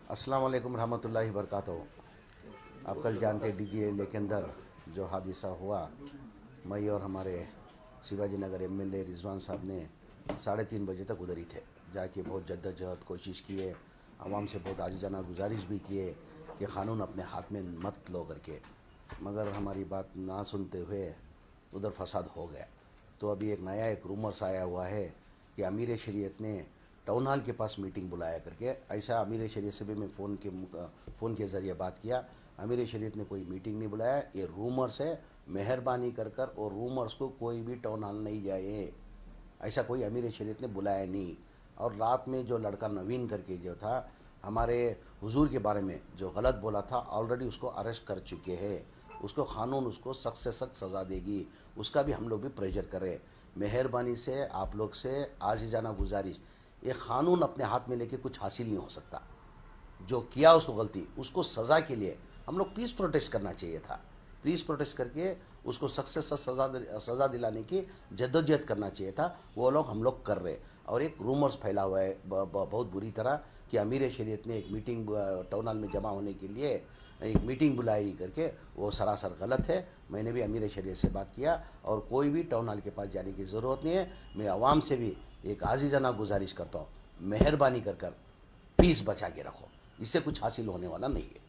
अस्सलाम वालेकुम रहमतुल्लाहि वबरकातुहू। आप कल जानते DGL के अंदर जो हादसा हुआ, मैं और हमारे शिवाजी नगर MLA रिजवान साहब ने 3:30 बजे तक उधर ही थे। जाके बहुत जद्दोजहद कोशिश किए, आवाम से बहुत आजिज़ाना गुजारिश भी किए कि क़ानून अपने हाथ में मत लो करके, मगर हमारी बात ना सुनते हुए उधर फसाद हो गया। तो अभी एक रूमर्स आया हुआ है कि अमीर शरीयत ने टाउन हॉल के पास मीटिंग बुलाया करके। ऐसा अमीर शरीयत से भी मैं फ़ोन के ज़रिए बात किया। अमीर शरीयत ने कोई मीटिंग नहीं बुलाया, ये रूमर्स है। मेहरबानी कर कर और रूमर्स को कोई भी टाउन हॉल नहीं जाए, ऐसा कोई अमीर शरीयत ने बुलाया नहीं। और रात में जो लड़का नवीन करके जो था, हमारे हुजूर के बारे में जो गलत बोला था, ऑलरेडी उसको अरेस्ट कर चुके हैं। उसको क़ानून उसको सख्त से सख्त सज़ा देगी, उसका भी हम लोग भी प्रेशर करें। मेहरबानी से आप लोग से आजिज़ाना गुजारिश, ये क़ानून अपने हाथ में लेके कुछ हासिल नहीं हो सकता। जो किया उसको गलती, उसको सज़ा के लिए हम लोग पीस प्रोटेस्ट करना चाहिए था। पीस प्रोटेस्ट करके उसको सख्त से सख्त सज़ा दिलाने की जद्दोजहद करना चाहिए था। वो लोग हम लोग कर रहे। और एक रूमर्स फैला हुआ है बहुत बुरी तरह कि अमीर शरीयत ने एक मीटिंग टाउन हॉल में जमा होने के लिए एक मीटिंग बुलाई करके, वो सरासर गलत है। मैंने भी अमीर शरीयत से बात किया और कोई भी टाउन हॉल के पास जाने की ज़रूरत नहीं है। मैं आवाम से भी एक आजिज़ाना गुजारिश करता हूँ, मेहरबानी कर कर पीस बचा के रखो, इससे कुछ हासिल होने वाला नहीं है।